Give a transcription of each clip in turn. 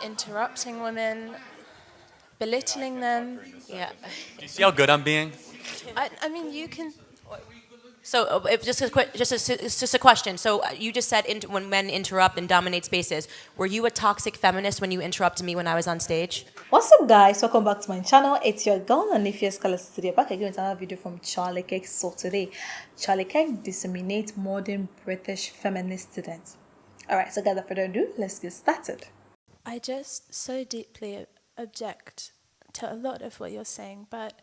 interrupting women, belittling them. Yeah. Do you see how good I'm being? I mean, you can. So if just a question. So you just said when men interrupt and dominate spaces, were you a toxic feminist when you interrupted me when I was on stage? What's up, guys? Welcome back to my channel. It's your girl and if you're Scholar's today, back again with another video from Charlie Kirk. So today, Charlie Kirk disseminates modern British feminist students. Alright, so without further ado, let's get started. I just so deeply object to a lot of what you're saying, but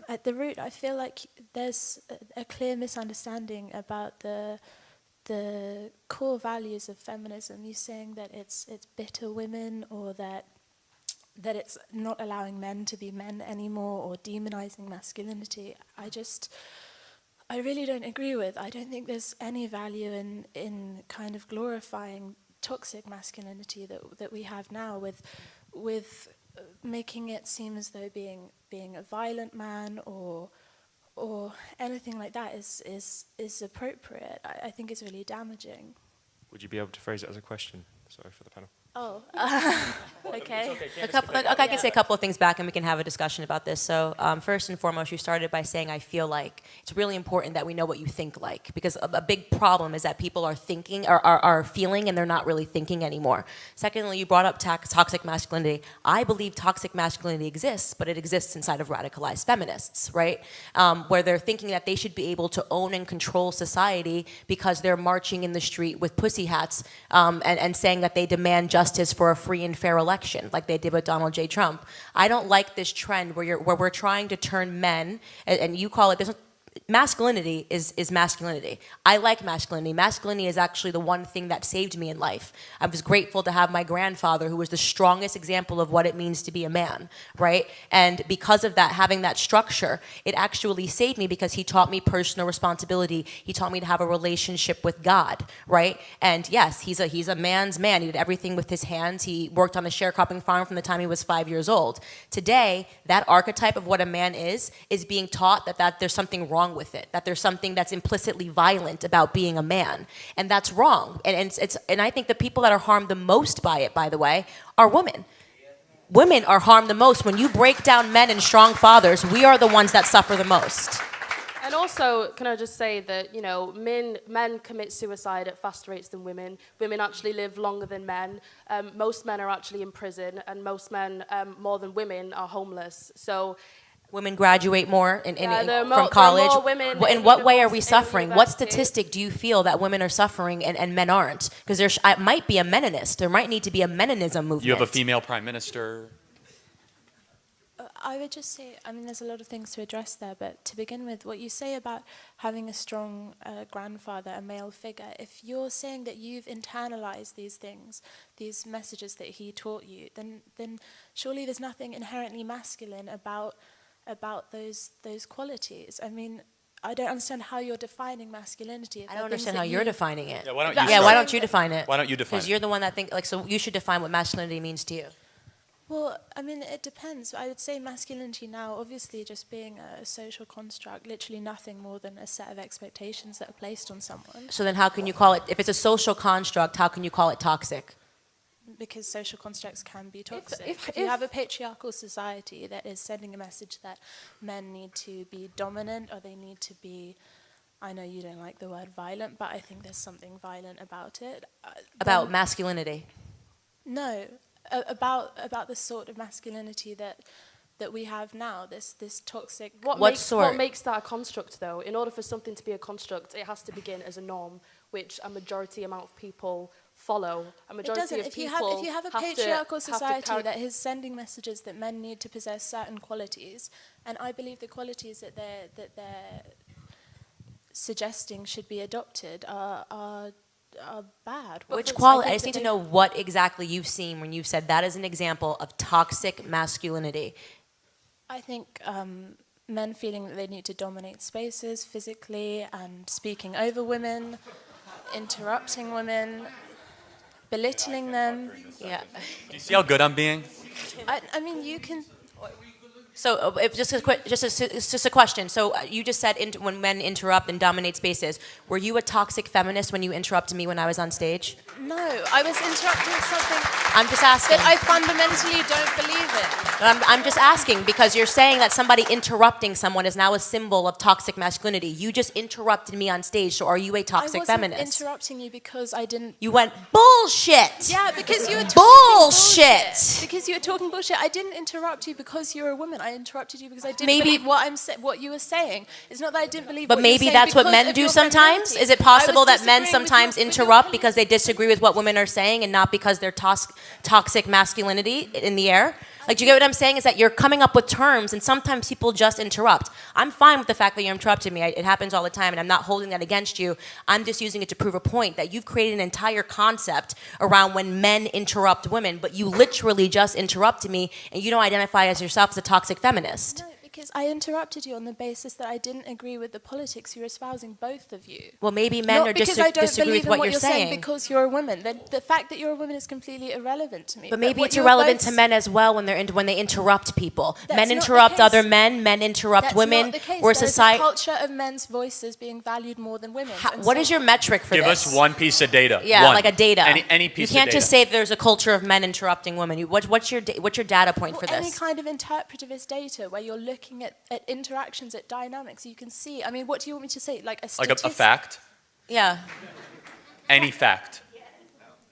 at the root, I feel like there's a clear misunderstanding about the core values of feminism. You're saying that it's bitter women, or that it's not allowing men to be men anymore, or demonizing masculinity. I really don't agree with. I don't think there's any value in kind of glorifying toxic masculinity that we have now, with making it seem as though being a violent man or anything like that is appropriate. I think it's really damaging. Would you be able to phrase it as a question? Sorry for the panel. Oh, okay. I can say a couple of things back and we can have a discussion about this. So first and foremost, you started by saying, I feel like it's really important that we know what you think like, because a big problem is that people are thinking, are feeling, and they're not really thinking anymore. Secondly, you brought up toxic masculinity. I believe toxic masculinity exists, but it exists inside of radicalized feminists, right? Where they're thinking that they should be able to own and control society because they're marching in the street with pussy hats and saying that they demand justice for a free and fair election, like they did with Donald J. Trump. I don't like this trend where we're trying to turn men, and you call it this. Masculinity is masculinity. I like masculinity. Masculinity is actually the one thing that saved me in life. I was grateful to have my grandfather, who was the strongest example of what it means to be a man, right? And because of that, having that structure, it actually saved me because he taught me personal responsibility. He taught me to have a relationship with God, right? And yes, he's a man's man. He did everything with his hands. He worked on a sharecropping farm from the time he was 5 years old. Today, that archetype of what a man is being taught that there's something wrong with it, that there's something that's implicitly violent about being a man, and that's wrong. And I think the people that are harmed the most by it, by the way, are women. Women are harmed the most. When you break down men and strong fathers, we are the ones that suffer the most. And also, can I just say that, you know, men commit suicide at faster rates than women. Women actually live longer than men. Most men are actually in prison, and most men, more than women, are homeless. So women graduate more from college. There are more women in what way are we suffering? What statistic do you feel that women are suffering and men aren't? Because there might be a meninist. There might need to be a meninism movement. You have a female prime minister. I would just say, I mean, there's a lot of things to address there, but to begin with, what you say about having a strong grandfather, a male figure, if you're saying that you've internalized these things, these messages that he taught you, then surely there's nothing inherently masculine about those qualities. I mean, I don't understand how you're defining masculinity. I don't understand how you're defining it. Yeah, why don't you define it? Why don't you define it? Because you're the one that so you should define what masculinity means to you. Well, I mean, it depends. I would say masculinity now, obviously, just being a social construct, literally nothing more than a set of expectations that are placed on someone. So then how can you call it, if it's a social construct, how can you call it toxic? Because social constructs can be toxic. If you have a patriarchal society that is sending a message that men need to be dominant, or they need to be, I know you don't like the word violent, but I think there's something violent about it. About masculinity? No, about the sort of masculinity that we have now, this toxic. What makes that a construct, though? In order for something to be a construct, it has to begin as a norm, which a majority amount of people follow. A majority of people. If you have a patriarchal society that is sending messages that men need to possess certain qualities, and I believe the qualities that they're suggesting should be adopted are bad. Which quality? I just need to know what exactly you've seen when you've said that is an example of toxic masculinity. I think men feeling that they need to dominate spaces physically and speaking over women, interrupting women, belittling them. Yeah. Do you see how good I'm being? I mean, you can. So, just a question. So, you just said when men interrupt and dominate spaces. Were you a toxic feminist when you interrupted me when I was on stage? No, I was interrupting something I'm just asking. that I fundamentally don't believe in. I'm just asking because you're saying that somebody interrupting someone is now a symbol of toxic masculinity. You just interrupted me on stage, so are you a toxic I wasn't feminist? interrupting you because I didn't. You went bullshit. Yeah, because you were talking Bullshit. Because you were talking bullshit. I didn't interrupt you because you're a woman. I interrupted you because I didn't Maybe- believe what you were saying. It's not that I didn't believe. But what you were maybe saying that's what because men of do your sometimes? femininity. Is it I possible was that men disagreeing with sometimes with interrupt because they disagree with what women are saying and not because they're toxic masculinity in the air? Like, do you get what I'm saying? Is that you're coming up with terms and sometimes people just interrupt. I'm fine with the fact that you interrupted me. It happens all the time and I'm not holding that against you. I'm just using it to prove a point that you've created an entire concept around when men interrupt women, but you literally just interrupted me and you don't identify as yourself as a toxic feminist. No, because I interrupted you on the basis that I didn't agree with the politics you're espousing, both of you. Well, maybe men Not are because I don't disagree believe with in what what you're saying saying. because you're a woman. The fact that you're a woman is completely irrelevant to me. But maybe what it's you're irrelevant both to men as well when they interrupt people. That's Men not the interrupt case. other men interrupt That's women. not the case. We're There's society. a culture of men's voices being valued more than women's. and What so- is your metric for Give this? us one piece of data. Yeah, One. like a data. Any piece You can't of data. just say there's a culture of men interrupting women. What's your data point for Any this? kind of interpretivist data where you're looking at interactions, at dynamics, you can see. I mean, what do you want me to say? Like a Like a statistic? fact? Yeah. Any fact.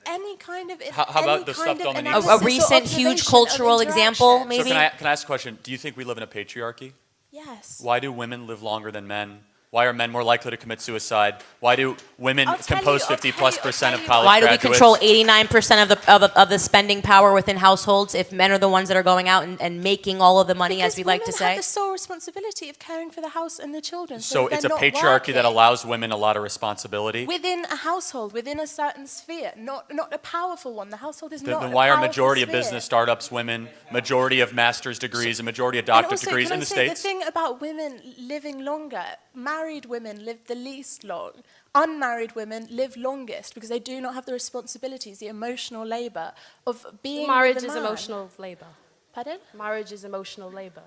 Any kind of. How about any the kind stuff of on the news? analysis A or recent huge observation of cultural example, interaction. maybe? So can I ask a question? Do you think we live in a patriarchy? Yes. Why do women live longer than men? Why are men more likely to commit suicide? Why do women I'll tell compose you- 50+% I'll of tell you college Why do we graduates? control 89% of the spending power within households if men are the ones that are going out and making all of the money, Because as we like to women say? have the sole responsibility of caring for the house and the children. So it's a they're not patriarchy that working. allows women a lot of responsibility. Within a household, within a certain sphere, not a powerful one. The household is not. Then a why are powerful majority of sphere. business startups women, majority of master's degrees, and majority of And doctorate also, degrees can in I the say, States? the thing about women living longer, married women live the least long. Unmarried women live longest because they do not have the responsibilities, the emotional labor of being Marriage with a is man. emotional labor. Pardon? Marriage is emotional labor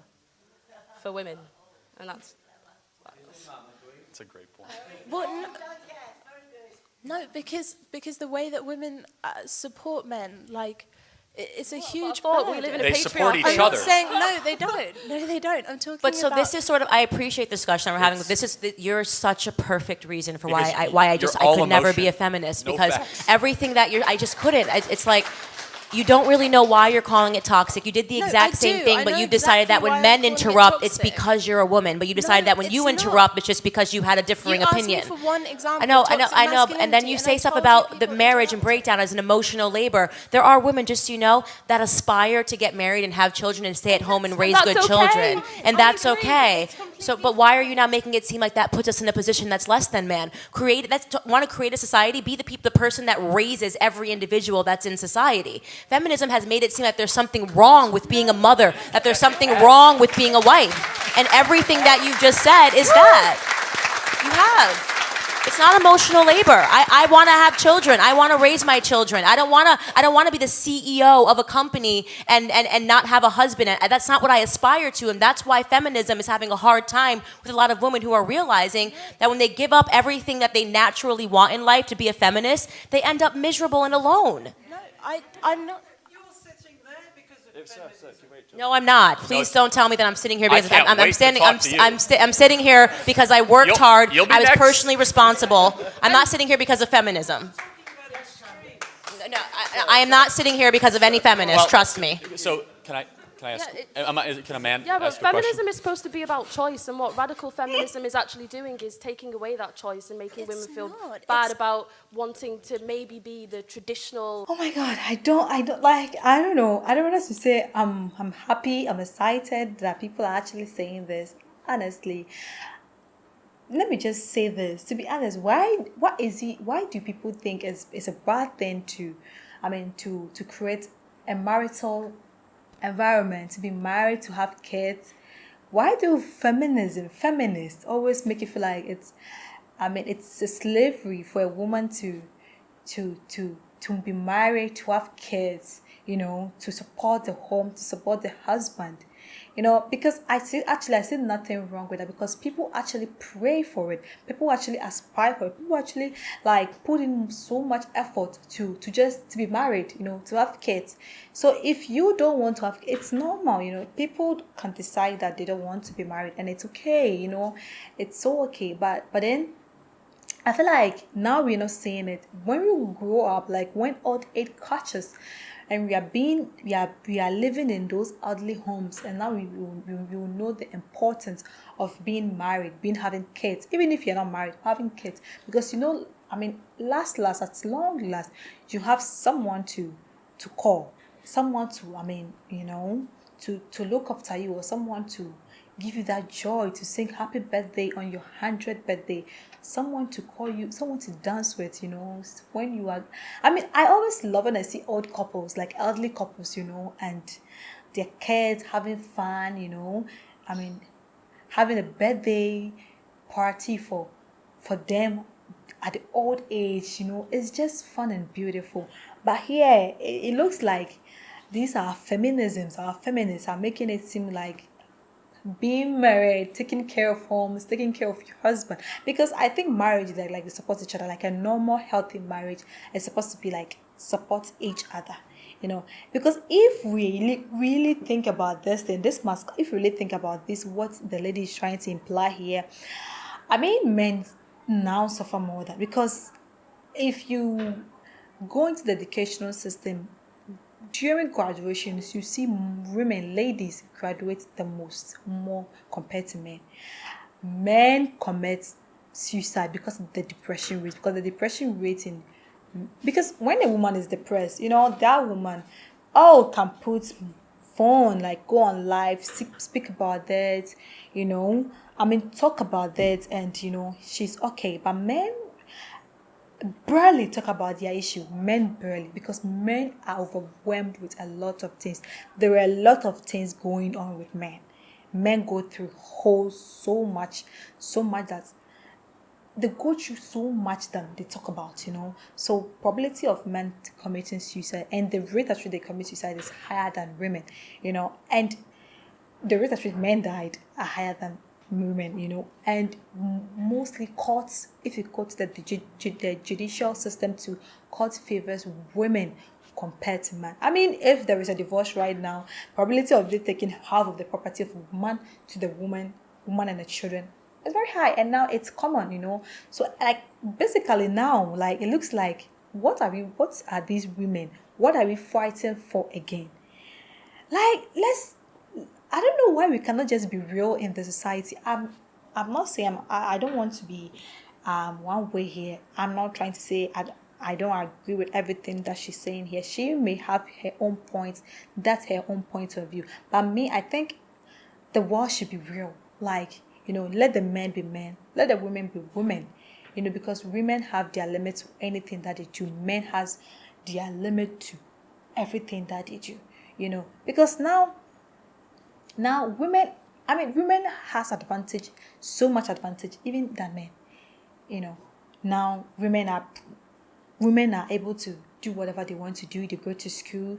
for women, and that's. That's a great point. What? No, because the way that women support men, like, it's a huge thought burden. we live in a They support patriarchy. each I'm not other. saying no, they don't. No, they don't. I'm talking But so about. this is sort of, I appreciate the discussion that we're having. You're such a perfect reason for Because why I you're just all I could never be a emotion. feminist No because facts. everything that I just couldn't. It's like you don't really know why you're calling it toxic. You did the No, exact I same do. thing, I but know you decided that exactly when why I'm men calling it interrupt, it's toxic. because you're a woman. But you decided No, that when you it's interrupt, not. it's just because you had a differing You asked opinion. me for one example. I know, of I know, toxic I know. And then masculinity, you and say I stuff told about the people marriage and interrupt. breakdown as an emotional labor. There are women, just so you know, that aspire to get married and have children and stay at home and raise That's good okay. children. And I that's agree. okay. It's completely So, but why are you now making it seem like that puts us in a position that's less than man? Want to create a society? Be the person that raises every individual that's in society. Feminism has made it seem like there's something wrong with being a mother, that there's something wrong with being a wife. And everything that you've just said is that. You have. It's not emotional labor. I want to have children. I want to raise my children. I don't want to be the CEO of a company and not have a husband. And that's not what I aspire to. And that's why feminism is having a hard time with a lot of women who are realizing that when they give up everything that they naturally want in life to be a feminist, they end up miserable and alone. No, I'm not. You're sitting there because of feminism. No, I'm not. Please don't tell me that I'm sitting here because can't I'm wait to standing. talk to you. I'm sitting here because I worked hard. You'll be I was next. personally responsible. I'm not sitting here because of feminism. No, I am not sitting here because of any feminist. Well, trust me. So can I ask? Can a man Yeah, but ask a question? feminism is supposed to be about choice, and what radical feminism is actually doing is taking away that choice and making women feel not. bad It's- about wanting to maybe be the traditional. Oh my god, I don't like, I don't know. I don't want us to say I'm happy, I'm excited that people are actually saying this. Honestly. Let me just say this. To be honest, why do people think it's a bad thing to create a marital environment, to be married, to have kids? Why do feminists always make it feel like it's a slavery for a woman to be married, to have kids, to support the home, to support the husband? You know, because I see nothing wrong with that, because people actually pray for it. People actually aspire for it. People actually like put in so much effort to be married, you know, to have kids. So if you don't want to have, it's normal, you know. People can decide that they don't want to be married, and it's okay, you know. It's so okay. But then I feel like now we're not seeing it. When we grow up, like when old age catches, and we are living in those elderly homes, and now we will know the importance of being married, having kids, even if you're not married, having kids, because you know, I mean, at long last, you have someone to call, someone to, I mean, you know, to look after you, or someone to give you that joy, to sing happy birthday on your 100th birthday, someone to call you, someone to dance with, you know, when you are, I mean, I always love when I see old couples, like elderly couples, you know, and their kids having fun, you know, I mean, having a birthday party for them at the old age, you know. It's just fun and beautiful. But here it looks like these are feminisms, our feminists are making it seem like being married, taking care of homes, taking care of your husband. Because I think marriage is like they support each other, like a normal, healthy marriage is supposed to be like support each other, you know. Because if we really think about this thing, if we really think about this, what the lady is trying to imply here, I mean, men now suffer more than, because if you go into the educational system, during graduations, you see women, ladies graduate the most, more compared to men. Men commit suicide because of the depression rate, because when a woman is depressed, you know, that woman, can put phone, like go on live, speak about that, you know, I mean, talk about that, and you know, she's okay. But men barely talk about their issue. Men barely, because men are overwhelmed with a lot of things. There are a lot of things going on with men. Men go through so much that they go through so much that they talk about, you know. So probability of men committing suicide, and the rate at which they commit suicide is higher than women, you know, and the rate at which men died are higher than women, you know. And mostly courts, if you go to the judicial system, to court favors women compared to men. I mean, if there is a divorce right now, probability of they taking half of the property of a man to the woman and the children is very high, and now it's common, you know. So like basically now, like it looks like what are these women, what are we fighting for again? Like, I don't know why we cannot just be real in the society. I'm not saying I don't want to be one way here. I'm not trying to say I don't agree with everything that she's saying here. She may have her own points. That's her own point of view. But me, I think the world should be real. Like, you know, let the men be men. Let the women be women. You know, because women have their limit to anything that they do. Men has their limit to everything that they do. You know, because now women has advantage, so much advantage even than men, you know. Now women are able to do whatever they want to do. They go to school.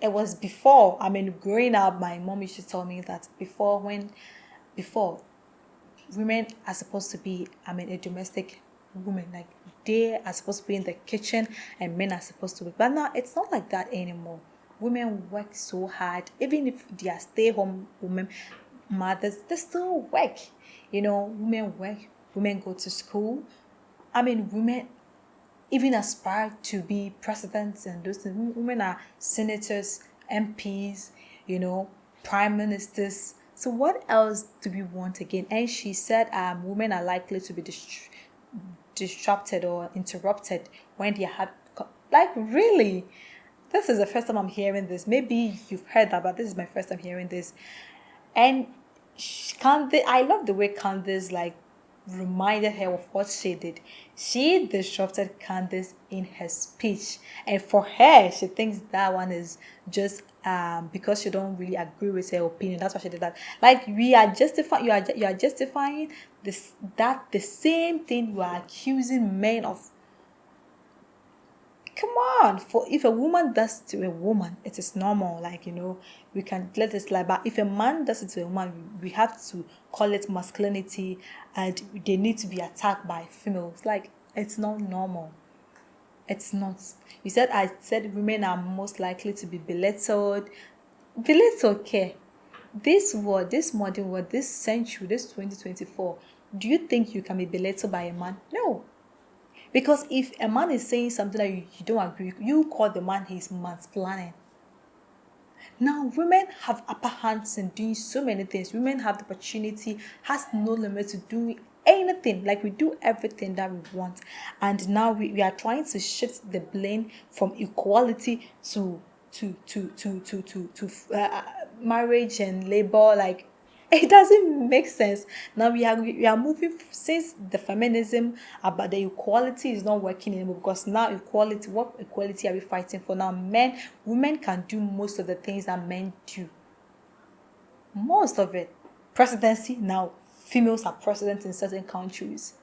It was before, I mean, growing up, my mom used to tell me that before women are supposed to be, I mean, a domestic woman, like they are supposed to be in the kitchen and men are supposed to be. But now it's not like that anymore. Women work so hard. Even if they are stay-home women, mothers, they still work. You know, women work, women go to school. I mean, women even aspire to be presidents and those things. Women are senators, MPs, you know, prime ministers. So what else do we want again? And she said women are likely to be disrupted or interrupted when they have, like, really? This is the first time I'm hearing this. Maybe you've heard that, but this is my first time hearing this. And I love the way Candace, like, reminded her of what she did. She disrupted Candace in her speech. And for her, she thinks that one is just because she don't really agree with her opinion. That's why she did that. Like, you are justifying the same thing you are accusing men of Come on, for if a woman does to a woman, it is normal. Like, we can let it slide. But if a man does it to a woman, we have to call it masculinity, and they need to be attacked by females. Like, it's not normal. It's not. I said women are most likely to be belittled. Belittled, okay. This modern world, this century, this 2024, do you think you can be belittled by a man? No. Because if a man is saying something that you don't agree, you call the man he's mansplaining. Now, women have upper hands in doing so many things. Women have the opportunity, has no limit to do anything. Like, we do everything that we want. And now we are trying to shift the blame from equality to marriage and labor. Like, it doesn't make sense. Now we are moving, since the feminism about the equality is not working anymore, because now what equality are we fighting for? Now women can do most of the things that men do. Most of it. Presidency, now females are president in certain countries.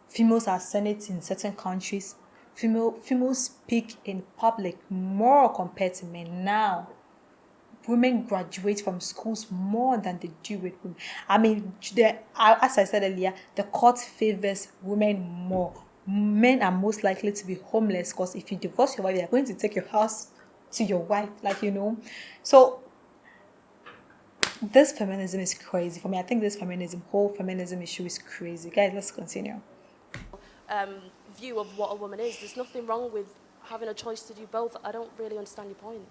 Females are senate in certain countries. Females speak in public more compared to men now. Women graduate from schools more than they do with women. I mean, as I said earlier, the court favors women more. Men are most likely to be homeless, because if you divorce your wife, they are going to take your house to your wife. Like, So, this feminism is crazy. For me, I think this whole feminism issue is crazy. Guys, let's continue. View of what a woman is. There's nothing wrong with having a choice to do both. I don't really understand your point.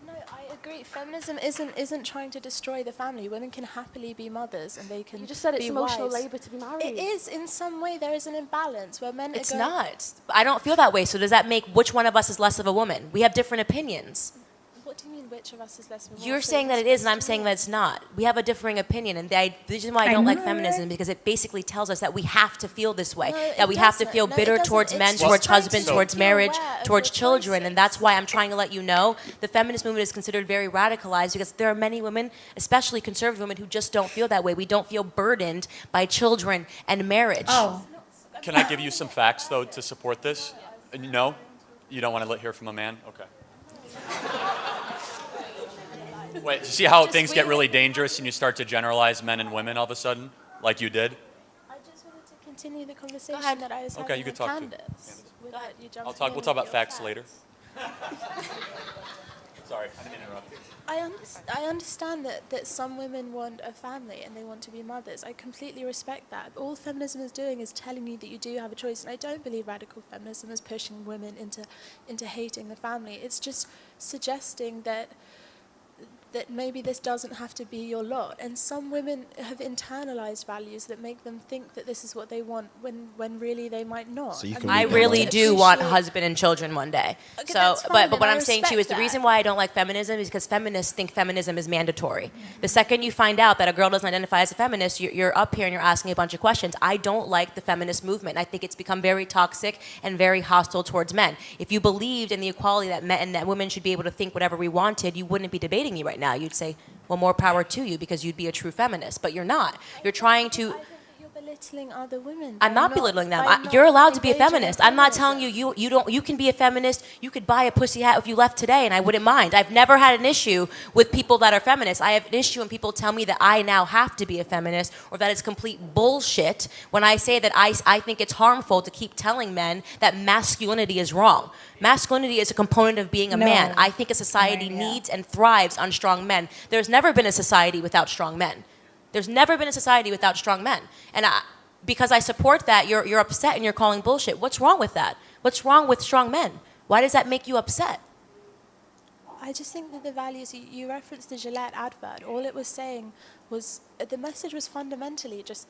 No, I agree. Feminism isn't trying to destroy the family. Women can happily be mothers, and they can. You just said it's be emotional wives. labour to be married. It is, in some way. There is an imbalance where men. It's not. I don't feel that way. So does that make which one of us is less of a woman? We have different opinions. What do you mean? Which of us is less of a woman? You're saying that it is, and I'm saying that it's not. We have a differing opinion, and the reason why I don't like feminism because it basically tells us that we have to feel this way, that we have to feel bitter towards men, towards husbands, towards marriage, towards children, and that's why I'm trying to let you know the feminist movement is considered very radicalized, because there are many women, especially conservative women, who just don't feel that way. We don't feel burdened by children and marriage. Oh. Can I give you some facts, though, to support this? No? You don't want to hear from a man? Okay. Wait, you see how things get really dangerous and you start to generalize men and women all of a sudden, like you did? I just wanted to continue the conversation that I was having you could with talk Candace. We'll talk about facts later. Sorry, I didn't interrupt you. I understand that some women want a family and they want to be mothers. I completely respect that. All feminism is doing is telling you that you do have a choice. And I don't believe radical feminism is pushing women into hating the family. It's just suggesting that maybe this doesn't have to be your lot. And some women have internalized values that make them think that this is what they want when really they might not. So you can I really do want a husband and children one day. Okay, So, that's fine, but and what I I'm saying to you is the respect reason that. why I don't like feminism is because feminists think feminism is mandatory. The second you find out that a girl doesn't identify as a feminist, you're up here and you're asking a bunch of questions. I don't like the feminist movement. I think it's become very toxic and very hostile towards men. If you believed in the equality that men and that women should be able to think whatever we wanted, you wouldn't be debating me right now. You'd say, well, more power to you, because you'd be a true feminist. But you're not. You're trying to... I think that you're belittling other women. I'm by not belittling them. by not You're allowed to be a engaging in feminist. I'm not telling feminism. you can be a feminist. You could buy a pussy hat if you left today, and I wouldn't mind. I've never had an issue with people that are feminists. I have an issue when people tell me that I now have to be a feminist, or that it's complete bullshit when I say that I think it's harmful to keep telling men that masculinity is wrong. Masculinity is a component of being a man. I think a society needs and thrives on strong men. There's never been a society without strong men. There's never been a society without strong men. And because I support that, you're upset and you're calling bullshit. What's wrong with that? What's wrong with strong men? Why does that make you upset? I just think that the values, you referenced the Gillette advert, all it was saying was, the message was fundamentally just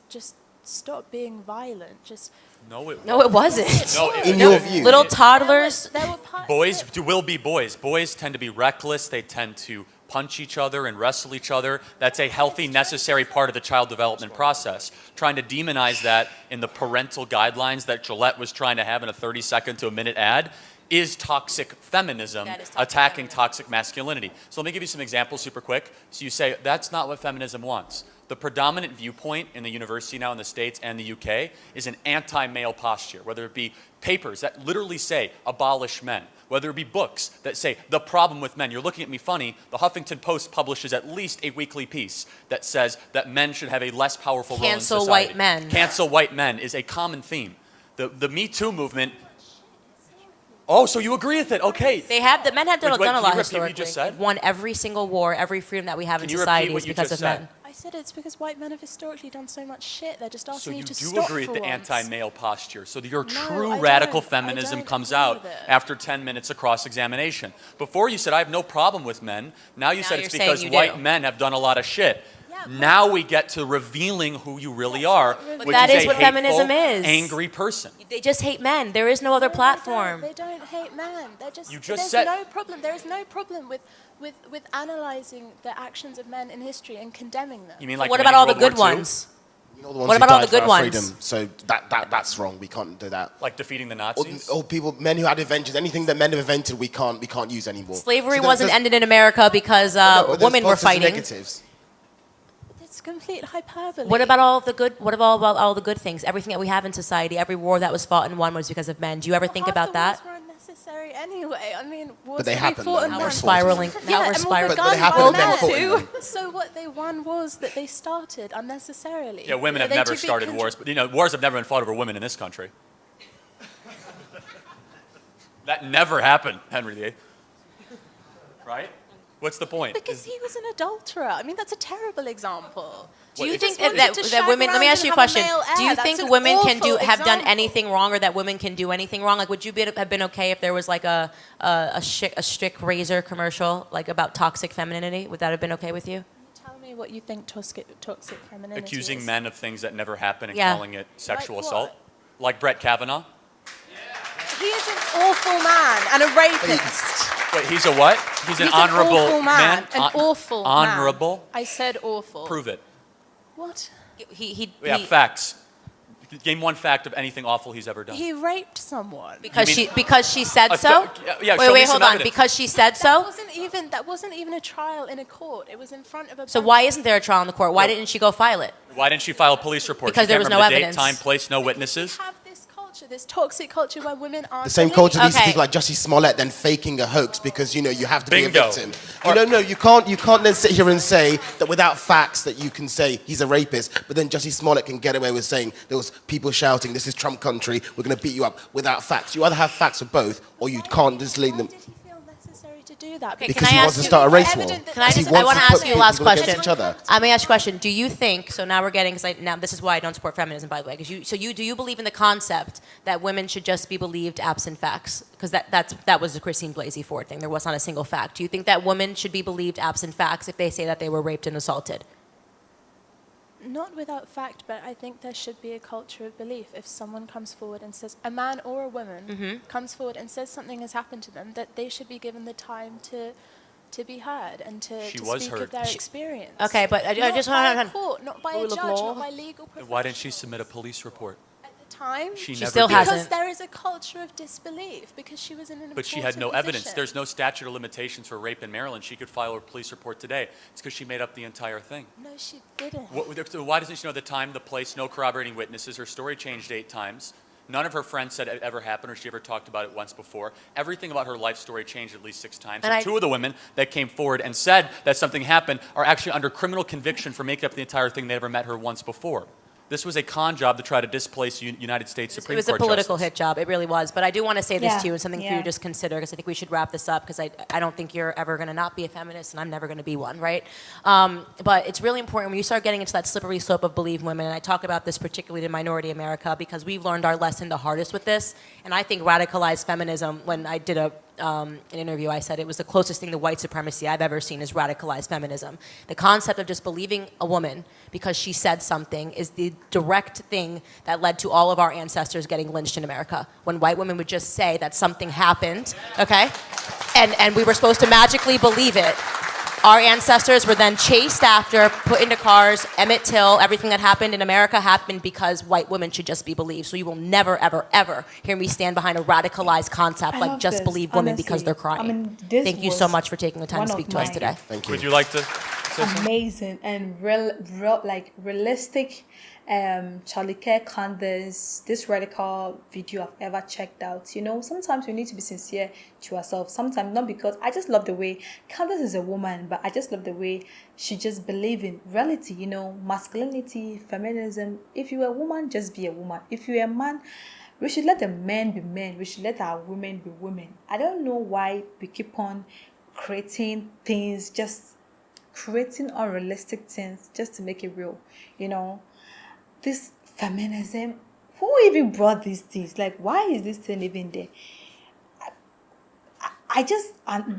stop being violent, just... No, it wasn't. No, In your view. Little toddlers. There were parts Boys that- will be boys. Boys tend to be reckless. They tend to punch each other and wrestle each other. That's a healthy, necessary part of the child development process. Trying to demonize that in the parental guidelines that Gillette was trying to have in a 30-second to a minute ad is toxic feminism, That is toxic attacking feminism. toxic masculinity. So let me give you some examples super quick. So you say, that's not what feminism wants. The predominant viewpoint in the university now in the States and the UK is an anti-male posture, whether it be papers that literally say abolish men, whether it be books that say the problem with men. You're looking at me funny. The Huffington Post publishes at least a weekly piece that says that men should have a less powerful role in society. Cancel white men. Cancel white men is a common theme. The Me Too movement. Oh, so you agree with it? Okay. They have the men have done, Wait, done a can lot you repeat what historically. you just said? They've won every single war, every freedom that we have in Can you society repeat what is you because just of said? men. I said it's because white men have historically done so much shit. They're just So asking you you to do stop agree for with the once. anti-male posture. So your No, true I radical don't. I feminism don't comes agree out with it. after 10 minutes of cross-examination. Before you said, I have no problem with men. Now you Now said you're it's saying because you white do. men have done a lot of shit. Yeah, but- Now we get to revealing who you really That's are, not revealing. which That is is a what hateful, feminism is. angry person. They just hate men. There is no other No, platform. They don't hate men. They're just. You just there's said- no problem. There is no problem with analyzing the actions of men in history and condemning them. You mean like What winning about all the World good War II? ones? You know, the ones What who about all died the good for our ones? freedom. So that's wrong. We can't do that. Like defeating the Or, Nazis? or people, men who had inventions, anything that men have invented, we can't use anymore. Slavery So wasn't there's- ended in America because no, there's women were positives and fighting. negatives. It's complete hyperbole. What about all of the good? What about all the good things? Everything that we have in society, every war that was fought and won was because of men. Do you ever think Half about the that? wars were unnecessary anyway. I mean, wars But they that we happen, fought though. and Now Now we're won. spiraling. Now Yeah, we're and were spiraling. But they begun happen by and then men. fought in them. So what they won wars that they started unnecessarily. Yeah, women Are have they never to be started wars, but wars have never been fought over women in this country. That never happened, Henry VIII. Right? What's the point? Because he was an adulterer. I mean, that's a terrible example. Do you If- think wanted that, to that shag women? Let me around ask you a and have a question. male Do heir. you That's think an women can awful have done example. anything wrong, or that women can do anything wrong? Like, would you have been okay if there was like a strict razor commercial like about toxic femininity? Would that have been okay with you? Tell me what you think toxic femininity Accusing is. men of things that never happen and Yeah. calling it sexual Like assault? what? Like Brett Kavanaugh? He is an awful man and a rapist. Wait, he's a what? He's an honorable awful man. An Hon- awful man. Honorable? I said awful. Prove it. What? We have facts. Name one fact of anything awful he's ever done. He raped someone. because You mean- she said A so. yeah, show wait, me wait, some hold on. evidence. Because she said That so. wasn't even a trial in a court. It was in front of a. So bunch why of- isn't there a trial in the court? Why Yeah. didn't she go file it? Why didn't she file a police report? Because She there can't was no remember the evidence. Date, time, place, no witnesses. We have this culture, this toxic culture where women aren't. The same believed. culture leads to Okay. people like Jussie Smollett then faking a hoax because you have to Bingo. be a victim. You can't then sit here and say that without facts that you can say he's a rapist, but then Jussie Smollett can get away with saying there was people shouting, "This is Trump country, we're going to beat you up," without facts. You either have facts for both, or you can't just leave them. Why did he feel necessary to do that? Okay, Because can I he ask wants to you- start a race war. Evident that Can I there's just? a I want to put ask you a people last against question. each other. Let me ask you a question. Do you think? So now we're getting now this is why I don't support feminism, by the way. Because do you believe in the concept that women should just be believed absent facts? Because that was the Christine Blasey Ford thing. There was not a single fact. Do you think that women should be believed absent facts if they say that they were raped and assaulted? Not without fact, but I think there should be a culture of belief. If someone comes forward and says, a man or a woman comes forward and says something has happened to them, that they should be given the time to be heard and to She speak was of heard. their experience. Okay, but I Not just by want a court, not by a Rule of judge, law. not by legal professionals. Why didn't she submit a police report? At the time, She She never still did. hasn't. because there is a culture of disbelief, because she was in an But she had no important evidence. position. There's no statute of limitations for rape in Maryland. She could file a police report today. It's because she made up the entire thing. No, she didn't. So why doesn't she know the time, the place, no corroborating witnesses? Her story changed 8 times. None of her friends said it ever happened or she ever talked about it once before. Everything about her life story changed at least 6 times. And And 2 of the women that came forward and said that something happened are actually under criminal conviction for making up the entire thing. They never met her once before. This was a con job to try to displace United States It Supreme was a Court political justice. hit job. It really was. But I do want to say this Yeah, to you, and something for you to just consider, because I think we should wrap this up, because I don't think you're ever going to not be a feminist, and I'm never going to be one, right? But it's really important when you start getting into that slippery slope of believe women, and I talk about this particularly to minority America, because we've learned our lesson the hardest with this. And I think radicalized feminism, when I did an interview, I said it was the closest thing to white supremacy I've ever seen is radicalized feminism. The concept of just believing a woman because she said something is the direct thing that led to all of our ancestors getting lynched in America. When white women would just say that something happened, okay? And we were supposed to magically believe it. Our ancestors were then chased after, put into cars, Emmett Till, everything that happened in America happened because white women should just be believed. So you will never, ever, ever hear me stand behind a radicalized concept I like love just this, believe women because honestly. they're crying. I mean, this Thank you so was much for taking the time to one of speak to us my- today. Thank you. Would you like to amazing and like realistic. Charlie Kirk Candace, this radical video I've ever checked out. You know, sometimes we need to be sincere to ourselves. Sometimes not because I just love the way Candace is a woman, but I just love the way she just believes in reality. You know, masculinity, feminism. If you're a woman, just be a woman. If you're a man, we should let the men be men. We should let our women be women. I don't know why we keep on creating things, just creating unrealistic things just to make it real. You know, this feminism, who even brought these things? Like, why is this thing even there? I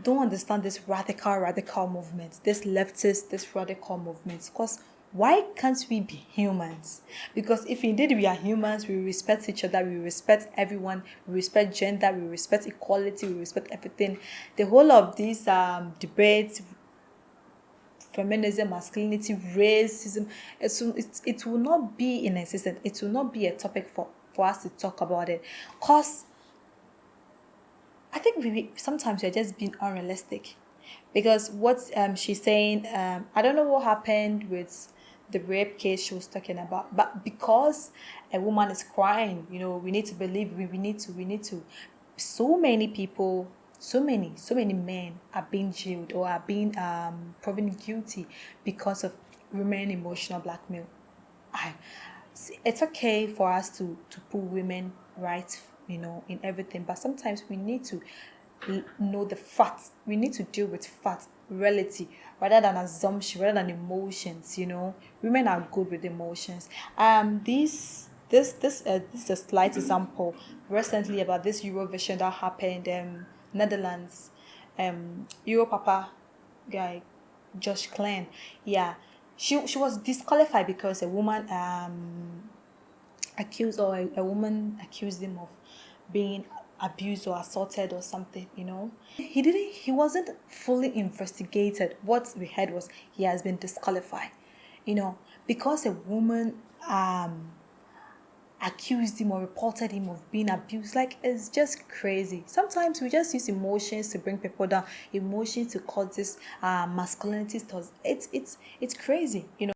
don't understand this radical movement, this leftist, this radical movement. Because why can't we be humans? Because if indeed we are humans, we respect each other, we respect everyone, we respect gender, we respect equality, we respect everything. The whole of these debates, feminism, masculinity, racism, it will not be in existence. It will not be a topic for us to talk about it. Because I think sometimes we're just being unrealistic. Because what she's saying, I don't know what happened with the rape case she was talking about, but because a woman is crying, you know, we need to believe, we need to. So many people, so many men are being jailed or are being proven guilty because of women emotional blackmail. It's okay for us to put women rights, you know, in everything, but sometimes we need to know the facts. We need to deal with facts, reality, rather than assumption, rather than emotions. You know, women are good with emotions. This is a slight example recently about this Eurovision that happened in Netherlands. Euro Papa guy, Josh Klein, yeah, she was disqualified because a woman a woman accused him of being abused or assaulted or something, you know. He wasn't fully investigated. What we heard was he has been disqualified, you know, because a woman accused him or reported him of being abused. Like, it's just crazy. Sometimes we just use emotions to bring people down, emotions to cause this masculinity. It's crazy, you know.